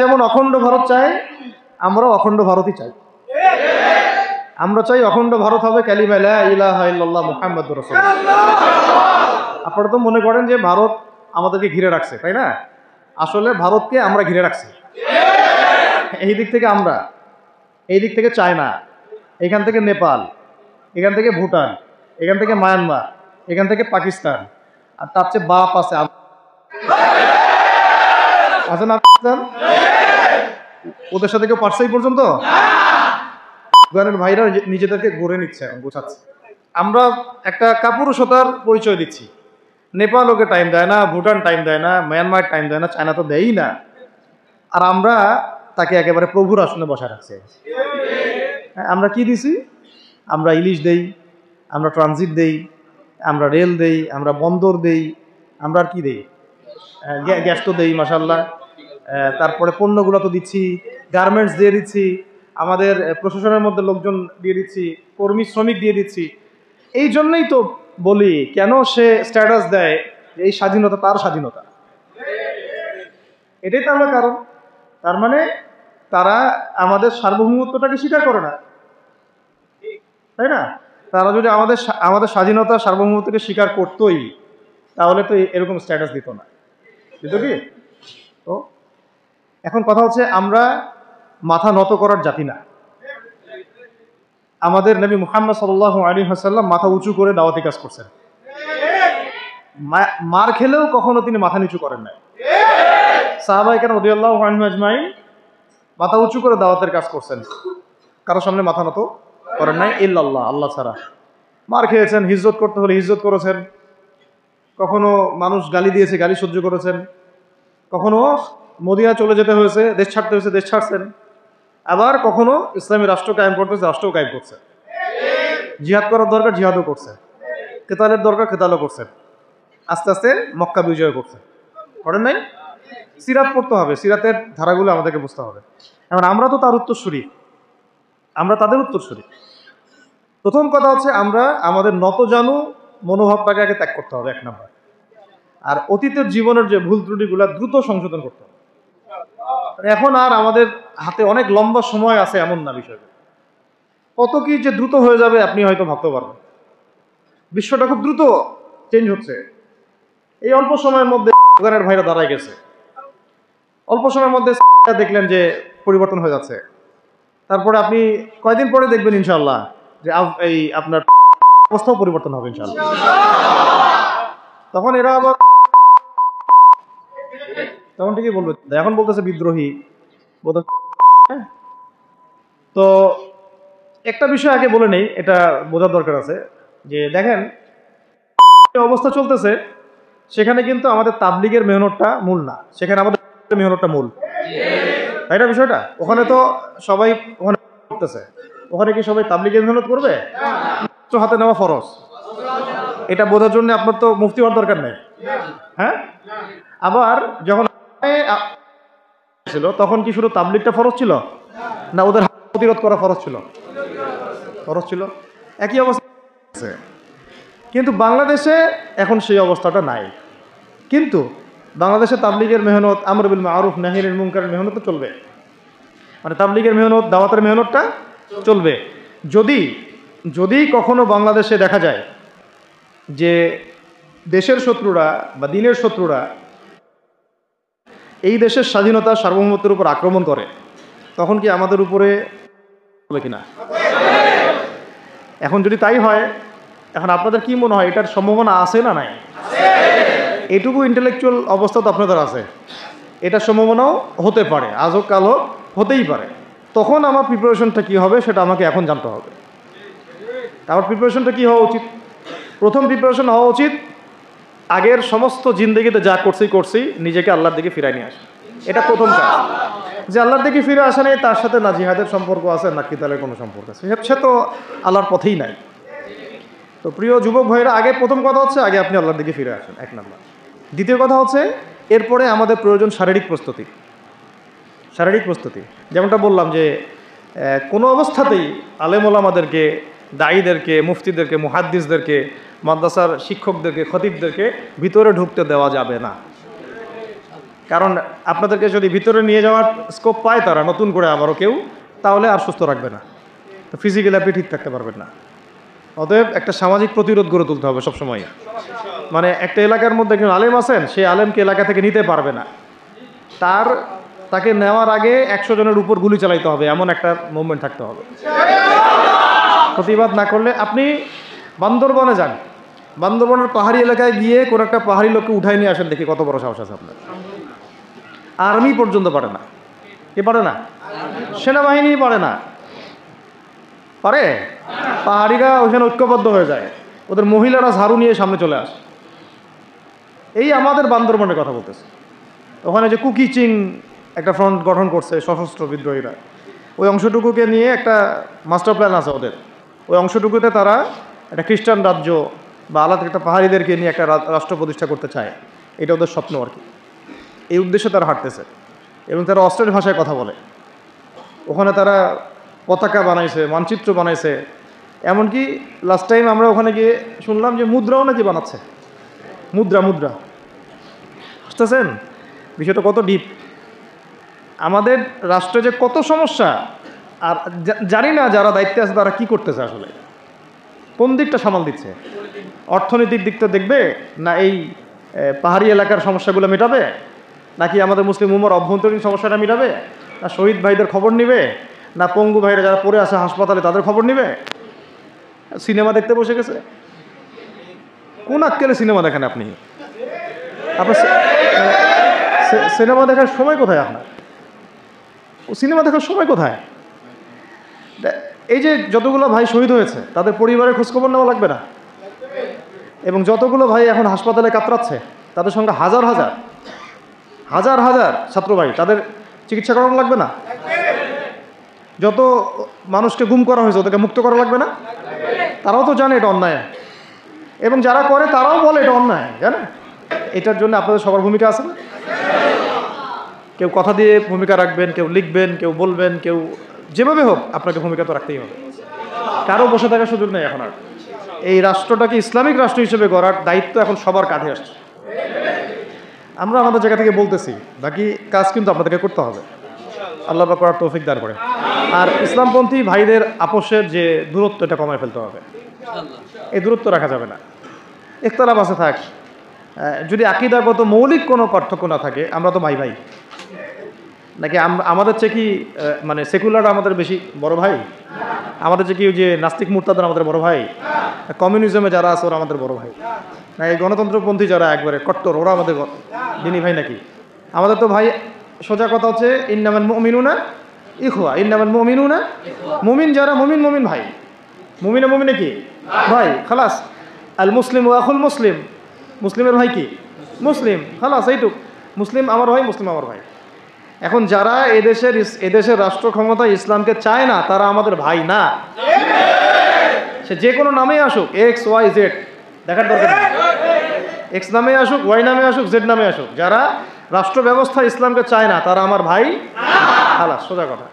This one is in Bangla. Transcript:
যেমন অখণ্ড ভারত চায়, আমরা অখণ্ড ভারতই চাই। আমরা চাই অখণ্ড ভারত হবে কালিমা লা ইলাহা ইল্লাল্লাহ মুহাম্মাদুর রাসূলুল্লাহ। আপনারা তো মনে করেন যে ভারত আমাদেরকে ঘিরে রাখছে, তাই না? আসলে ভারতকে আমরা ঘিরে রাখছি। এই দিক থেকে আমরা, এই দিক থেকে চায়না, এখান থেকে নেপাল, এখান থেকে ভুটান, এখান থেকে মায়ানমার, এখান থেকে পাকিস্তান, আর তার চেয়ে বাপ আছে না পাকিস্তান? ওদের সাথে কেউ পারছে এই পর্যন্ত? আফগানের ভাইরা নিজেদেরকে গড়ে নিচ্ছে, বোঝাচ্ছে। আমরা একটা কাপুরুষতার পরিচয় দিচ্ছি। নেপাল ওকে টাইম দেয় না, ভুটান টাইম দেয় না, মায়ানমার টাইম দেয় না, চায়না তো দেয়ই না, আর আমরা তাকে একেবারে প্রভুর আসনে বসায় রাখছি। আমরা কি দিছি? আমরা ইলিশ দেই, আমরা ট্রানজিট দেই, আমরা রেল দেই, আমরা বন্দর দেই, আমরা আর কি দেই? গ্যাস তো দেই মাশাআল্লাহ। তারপরে পণ্যগুলো তো দিচ্ছি, গার্মেন্টস দিয়ে দিচ্ছি, আমাদের প্রশাসনের মধ্যে লোকজন দিয়ে দিচ্ছি, কর্মী শ্রমিক দিয়ে দিচ্ছি। এই জন্যই তো বলি, কেন সে স্ট্যাটাস দেয় যে এই স্বাধীনতা তার স্বাধীনতা। এটাই তো আমরা কারণ। তার মানে তারা আমাদের সার্বভৌমত্বটাকে স্বীকার করে না, তাই না? তারা যদি আমাদের স্বাধীনতা সার্বভৌমত্বকে স্বীকার করতোই, তাহলে তো এরকম স্ট্যাটাস দিত না, দিত কি? তো এখন কথা হচ্ছে, আমরা মাথা নত করার জাতি না। আমাদের নবী মুহাম্মদ সাল্লাল্লাহু আলাইহি ওয়াসাল্লাম মাথা উঁচু করে দাওয়াতি কাজ করছেন। মার খেলেও কখনো তিনি মাথা নিচু করেন নাই। সাহাবায়ে কেরাম রাদিয়াল্লাহু আনহুম আজমাইন মাথা উঁচু করে দাওয়াতের কাজ করছেন, কারোর সামনে মাথা নত করেন নাই ইল্লাল্লাহ, আল্লাহ ছাড়া। মার খেয়েছেন, হিজরত করতে হলে হিজরত করেছেন, কখনো মানুষ গালি দিয়েছে, গালি সহ্য করেছেন, কখনো মদিনা চলে যেতে হয়েছে, দেশ ছাড়তে হয়েছে, দেশ ছাড়ছেন, আবার কখনো ইসলামী রাষ্ট্র কায়েম করতে হয়েছে, রাষ্ট্রও কায়েম করছে। জিহাদ করার দরকার, জিহাদও করছে, কেতালের দরকার, কেতালও করছেন। আস্তে আস্তে মক্কা বিজয় করছে, করেন নাই? সিরাত পড়তে হবে, সিরাতের ধারাগুলো আমাদেরকে বুঝতে হবে। এখন আমরা তো তার উত্তরসূরি, আমরা তাদের উত্তরসূরি। প্রথম কথা হচ্ছে, আমরা আমাদের নতজানু মনোভাবটাকে আগে ত্যাগ করতে হবে, এক নাম্বার। আর অতীতের জীবনের যে ভুল ত্রুটিগুলো দ্রুত সংশোধন করতে হবে। এখন আর আমাদের হাতে অনেক লম্বা সময় আছে এমন না বিষয়টা। কত কি যে দ্রুত হয়ে যাবে আপনি হয়তো ভাবতে পারবেন। বিশ্বটা খুব দ্রুত চেঞ্জ হচ্ছে। এই অল্প সময়ের মধ্যে আফগানের ভাইরা দাঁড়ায় গেছে, অল্প সময়ের মধ্যে দেখলেন যে পরিবর্তন হয়ে যাচ্ছে। তারপরে আপনি কয়দিন পরে দেখবেন ইনশাআল্লাহ যে এই আপনার অবস্থাও পরিবর্তন হবে ইনশাআল্লাহ। তখন এরা আবার তখন ঠিকই বলবে, এখন বলতেছে বিদ্রোহী। তো একটা বিষয় আগে বলে নেই, এটা বোঝার দরকার আছে যে দেখেন অবস্থা চলতেছে, সেখানে কিন্তু আমাদের তাবলিগের মেহনতটা মূল না, সেখানে আমাদের মেহনতটা মূল, তাই না? বিষয়টা ওখানে তো সবাই ওখানে করতেছে, ওখানে কি সবাই তাবলিগের মেহনত করবে? হাতে নেওয়া ফরজ, এটা বোঝার জন্য আপনার তো মুফতি হওয়ার দরকার নেই। হ্যাঁ, আবার যখন ছিল তখন কি শুধু তাবলিগটা ফরজ ছিল না ওদের প্রতিরোধ করা ফরজ ছিল? ফরজ ছিল, একই অবস্থা। কিন্তু বাংলাদেশে এখন সেই অবস্থাটা নাই। কিন্তু বাংলাদেশে তাবলিগের মেহনত, আমর বিল মারুফ নাহি আনিল মুনকারের মেহনত চলবে, মানে তাবলিগের মেহনত, দাওয়াতের মেহনতটা চলবে। যদি কখনো বাংলাদেশে দেখা যায় যে দেশের শত্রুরা বা দ্বীনের শত্রুরা এই দেশের স্বাধীনতা সার্বভৌমত্বের উপর আক্রমণ করে, তখন কি আমাদের উপরে হবে কিনা? এখন যদি তাই হয়, এখন আপনাদের কি মনে হয় এটার সম্ভাবনা আছে না নাই? এটুকু ইন্টেলেকচুয়াল অবস্থা তো আপনাদের আছে, এটার সম্ভাবনাও হতে পারে, আজ হোক কাল হোক, হতেই পারে। তখন আমার প্রিপারেশনটা কী হবে সেটা আমাকে এখন জানতে হবে। আমার প্রিপারেশনটা কী হওয়া উচিত? প্রথম প্রিপারেশন হওয়া উচিত আগের সমস্ত জিন্দেগিতে যা করছি নিজেকে আল্লাহর দিকে ফিরাই নিয়ে আসে। এটা প্রথম কাজ। যে আল্লাহর দিকে ফিরে আসা নেই, তার সাথে না জিহাদের সম্পর্ক আছে না কিতালের কোনো সম্পর্ক আছে, সে তো আল্লাহর পথেই নাই। তো প্রিয় যুবক ভাইরা, আগে প্রথম কথা হচ্ছে আগে আপনি আল্লাহর দিকে ফিরে আসেন, এক নাম্বার। দ্বিতীয় কথা হচ্ছে এরপরে আমাদের প্রয়োজন শারীরিক প্রস্তুতি। শারীরিক প্রস্তুতি যেমনটা বললাম যে কোনো অবস্থাতেই আলেম ওলামাদেরকে, দায়ীদেরকে, মুফতিদেরকে, মুহাদ্দিসদেরকে, মাদ্রাসার শিক্ষকদেরকে, খতিবদেরকে ভিতরে ঢুকতে দেওয়া যাবে না। কারণ আপনাদেরকে যদি ভিতরে নিয়ে যাওয়ার স্কোপ পায় তারা নতুন করে আবারও কেউ, তাহলে আর সুস্থ রাখবে না, তো ফিজিক্যালি আপনি ঠিক থাকতে পারবেন না। অতএব একটা সামাজিক প্রতিরোধ গড়ে তুলতে হবে সবসময়। মানে একটা এলাকার মধ্যে একজন আলেম আছেন, সেই আলেমকে এলাকা থেকে নিতে পারবে না, তাকে নেওয়ার আগে 100 জনের উপর গুলি চালাইতে হবে, এমন একটা মুভমেন্ট থাকতে হবে। প্রতিবাদ না করলে আপনি বান্দরবনে যান, বান্দরবনের পাহাড়ি এলাকায় গিয়ে কোনো একটা পাহাড়ি লোককে উঠাই নিয়ে আসেন, দেখি কত বড় সাহস আছে আপনার। আর্মি পর্যন্ত পারে না। কে পারে না? সেনাবাহিনী পারে না। পারে? পাহাড়িরা ওইখানে ঐক্যবদ্ধ হয়ে যায়, ওদের মহিলারা ঝাড়ু নিয়ে সামনে চলে আসে। এই আমাদের বান্দরবনের কথা বলতেছে। ওখানে যে কুকিচিং একটা ফ্রন্ট গঠন করছে সশস্ত্র বিদ্রোহীরা, ওই অংশটুকুকে নিয়ে একটা মাস্টার প্ল্যান আছে ওদের। ওই অংশটুকুতে তারা একটা খ্রিস্টান রাজ্য বা আলাদা একটা পাহাড়িদেরকে নিয়ে একটা রাষ্ট্র প্রতিষ্ঠা করতে চায়, এটা ওদের স্বপ্ন আর কি। এই উদ্দেশ্যে তারা হাঁটতেছে এবং তারা অস্ট্রেলিয়ার ভাষায় কথা বলে। ওখানে তারা পতাকা বানাইছে, মানচিত্র বানাইছে, এমনকি লাস্ট টাইম আমরা ওখানে গিয়ে শুনলাম যে মুদ্রাও নাকি বানাচ্ছে। মুদ্রা বুঝতেছেন বিষয়টা কত ডিপ। আমাদের রাষ্ট্রে যে কত সমস্যা, আর জানি না যারা দায়িত্বে আছে তারা কি করতেছে, আসলে কোন দিকটা সামাল দিচ্ছে। অর্থনৈতিক দিকটা দেখবে না এই পাহাড়ি এলাকার সমস্যাগুলো মেটাবে, নাকি আমাদের মুসলিম উম্মার অভ্যন্তরীণ সমস্যাটা মেটাবে, না শহীদ ভাইদের খবর নিবে, না পঙ্গু ভাইরা যারা পড়ে আছে হাসপাতালে তাদের খবর নিবে? সিনেমা দেখতে বসে গেছে। কোন আক্কেলে সিনেমা দেখেন আপনি? আপনার সিনেমা দেখার সময় কোথায় আপনার? সিনেমা দেখার সময় কোথায়? এই যে যতগুলো ভাই শহীদ হয়েছে তাদের পরিবারের খোঁজখবর নেওয়া লাগবে না? এবং যতগুলো ভাই এখন হাসপাতালে কাতরাচ্ছে তাদের সঙ্গে হাজার হাজার ছাত্র ভাই, তাদের চিকিৎসা করানো লাগবে না? যত মানুষকে গুম করা হয়েছে ওদেরকে মুক্ত করা লাগবে না? তারাও তো জানে এটা অন্যায়, এবং যারা করে তারাও বলে এটা অন্যায়, জানেন? এটার জন্য আপনাদের সবার ভূমিকা আছে না? কেউ কথা দিয়ে ভূমিকা রাখবেন, কেউ লিখবেন, কেউ বলবেন, কেউ যেভাবে হোক আপনাকে ভূমিকা তো রাখতেই হবে। কারো বসে থাকার সুযোগ নেই এখন আর। এই রাষ্ট্রটাকে ইসলামিক রাষ্ট্র হিসেবে গড়ার দায়িত্ব এখন সবার কাঁধে আসছে। আমরা আমাদের জায়গা থেকে বলতেছি, বাকি কাজ কিন্তু আপনাদেরকে করতে হবে। আল্লাহ পাক করার তৌফিক দান করে। আর ইসলামপন্থী ভাইদের আপোষের যে দূরত্ব, এটা কমায় ফেলতে হবে। এই দূরত্ব রাখা যাবে না। ইখতিলাফ আছে থাক, যদি আকীদাগত মৌলিক কোনো পার্থক্য না থাকে, আমরা তো ভাই নাকি? আমাদের চেয়ে কি মানে সেকুলার আমাদের বেশি বড় ভাই? আমাদের চেয়ে কি ওই যে নাস্তিক মুরতাদরা আমাদের বড় ভাই? কমিউনিজমে যারা আছে ওরা আমাদের বড় ভাই? না এই গণতন্ত্রপন্থী যারা একবারে কট্টর ওরা আমাদের দিনী ভাই নাকি? আমাদের তো ভাই, সোজা কথা হচ্ছে ইন্নামাল মুমিনুনা ইখওয়া, ইন্নামাল মুমিনুনা, মুমিন যারা মুমিন ভাই। মুমিনে কি ভাই? খালাস। আল মুসলিম ওয়া আখুল মুসলিম, মুসলিমের ভাই কি? মুসলিম, খালাস, এইটুক। মুসলিম আমার ভাই, মুসলিম আমার ভাই। এখন যারা এদেশের রাষ্ট্র ক্ষমতায় ইসলামকে চায় না তারা আমাদের ভাই না। সে যে কোনো নামে আসুক, এক্স ওয়াই জেড, দেখার দরকার নেই। এক্স নামে আসুক, ওয়াই নামে আসুক, জেড নামে আসুক, যারা রাষ্ট্র ব্যবস্থা ইসলামকে চায় না তারা আমার ভাই, খালাস, সোজা কথা।